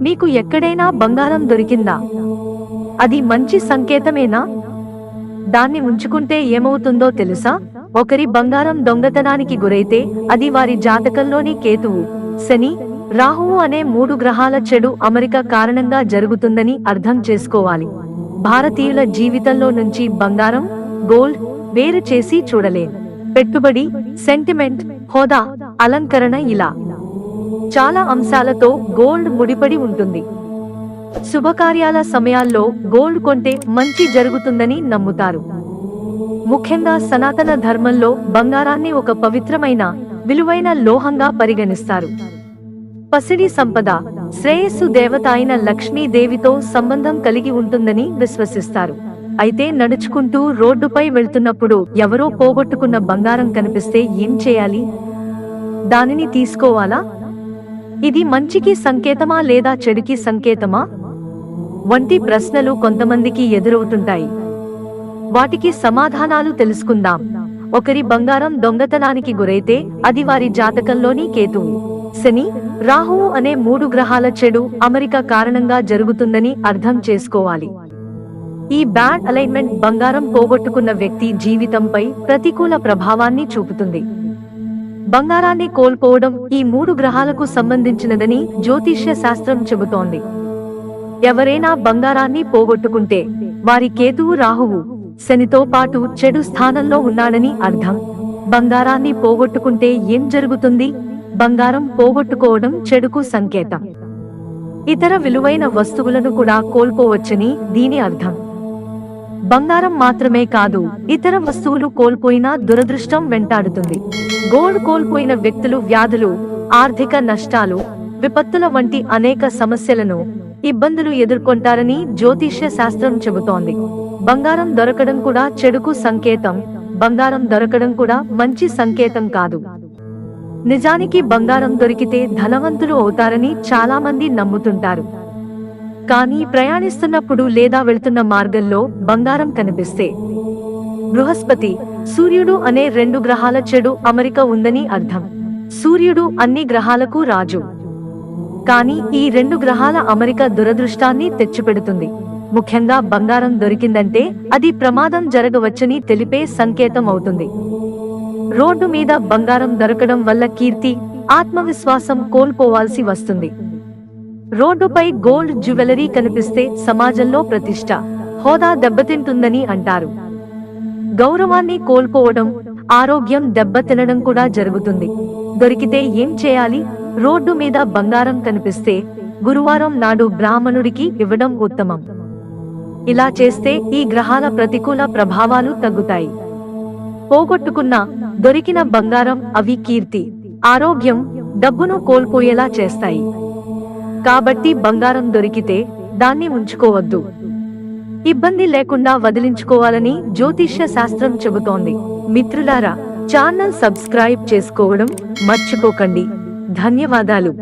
మీకు ఎక్కడైనా బంగారం దొరికిందా? అది మంచి సంకేతమేనా? దాన్ని ఉంచుకుంటే ఏమవుతుందో తెలుసా? ఒకరి బంగారం దొంగతనానికి గురైతే అది వారి జాతకంలోని కేతువు, శని, రాహువు అనే 3 గ్రహాల చెడు అమరిక కారణంగా జరుగుతుందని అర్థం చేసుకోవాలి. భారతీయుల జీవితంలో నుంచి బంగారం, గోల్డ్ వేరు చేసి చూడలేం. పెట్టుబడి, సెంటిమెంట్, హోదా, అలంకరణ ఇలా చాలా అంశాలతో గోల్డ్ ముడిపడి ఉంటుంది. శుభకార్యాల సమయాల్లో గోల్డ్ కొంటే మంచి జరుగుతుందని నమ్ముతారు. ముఖ్యంగా సనాతన ధర్మంలో బంగారాన్ని ఒక పవిత్రమైన, విలువైన లోహంగా పరిగణిస్తారు. పసిడి సంపద, శ్రేయస్సు దేవత అయిన లక్ష్మీదేవితో సంబంధం కలిగి ఉంటుందని విశ్వసిస్తారు. అయితే నడుచుకుంటూ రోడ్డుపై వెళ్తున్నప్పుడు ఎవరో పోగొట్టుకున్న బంగారం కనిపిస్తే ఏం చేయాలి? దానిని తీసుకోవాలా? ఇది మంచికి సంకేతమా లేదా చెడుకి సంకేతమా వంటి ప్రశ్నలు కొంతమందికి ఎదురవుతుంటాయి. వాటికి సమాధానాలు తెలుసుకుందాం. ఒకరి బంగారం దొంగతనానికి గురైతే అది వారి జాతకంలోని కేతువు, శని, రాహువు అనే 3 గ్రహాల చెడు అమరిక కారణంగా జరుగుతుందని అర్థం చేసుకోవాలి. ఈ బ్యాడ్ అలైన్మెంట్ బంగారం పోగొట్టుకున్న వ్యక్తి జీవితంపై ప్రతికూల ప్రభావాన్ని చూపుతుంది. బంగారాన్ని కోల్పోవడం ఈ 3 గ్రహాలకు సంబంధించినదని జ్యోతిష్య శాస్త్రం చెబుతోంది. ఎవరైనా బంగారాన్ని పోగొట్టుకుంటే వారి కేతువు, రాహువు, శనితో పాటు చెడు స్థానంలో ఉన్నాడని అర్థం. బంగారాన్ని పోగొట్టుకుంటే ఏం జరుగుతుంది? బంగారం పోగొట్టుకోవడం చెడుకు సంకేతం. ఇతర విలువైన వస్తువులను కూడా కోల్పోవచ్చని దీని అర్థం. బంగారం మాత్రమే కాదు, ఇతర వస్తువులు కోల్పోయినా దురదృష్టం వెంటాడుతుంది. గోల్డ్ కోల్పోయిన వ్యక్తులు వ్యాధులు, ఆర్థిక నష్టాలు, విపత్తుల వంటి అనేక సమస్యలను, ఇబ్బందులు ఎదుర్కొంటారని జ్యోతిష్య శాస్త్రం చెబుతోంది. బంగారం దొరకడం కూడా చెడుకు సంకేతం. బంగారం దొరకడం కూడా మంచి సంకేతం కాదు. నిజానికి బంగారం దొరికితే ధనవంతులు అవుతారని చాలా మంది నమ్ముతుంటారు. కానీ ప్రయాణిస్తున్నప్పుడు లేదా వెళ్తున్న మార్గంలో బంగారం కనిపిస్తే బృహస్పతి, సూర్యుడు అనే 2 గ్రహాల చెడు అమరిక ఉందని అర్థం. సూర్యుడు అన్ని గ్రహాలకు రాజు. కానీ ఈ 2 గ్రహాల అమరిక దురదృష్టాన్ని తెచ్చిపెడుతుంది. ముఖ్యంగా బంగారం దొరికిందంటే అది ప్రమాదం జరగవచ్చని తెలిపే సంకేతం అవుతుంది. రోడ్డు మీద బంగారం దొరకడం వల్ల కీర్తి, ఆత్మవిశ్వాసం కోల్పోవాల్సి వస్తుంది. రోడ్డుపై గోల్డ్ జ్యువెలరీ కనిపిస్తే సమాజంలో ప్రతిష్ట, హోదా దెబ్బతింటుందని అంటారు. గౌరవాన్ని కోల్పోవడం, ఆరోగ్యం దెబ్బతినడం కూడా జరుగుతుంది. దొరికితే ఏం చేయాలి? రోడ్డు మీద బంగారం కనిపిస్తే గురువారం నాడు బ్రాహ్మణుడికి ఇవ్వడం ఉత్తమం. ఇలా చేస్తే ఈ గ్రహాల ప్రతికూల ప్రభావాలు తగ్గుతాయి. పోగొట్టుకున్న, దొరికిన బంగారం అవి కీర్తి, ఆరోగ్యం, డబ్బును కోల్పోయేలా చేస్తాయి. కాబట్టి బంగారం దొరికితే దాన్ని ఉంచుకోవద్దు. ఇబ్బంది లేకుండా వదిలించుకోవాలని జ్యోతిష్య శాస్త్రం చెబుతోంది. మిత్రులారా, ఛానల్ సబ్స్క్రైబ్ చేసుకోవడం మర్చిపోకండి. ధన్యవాదాలు.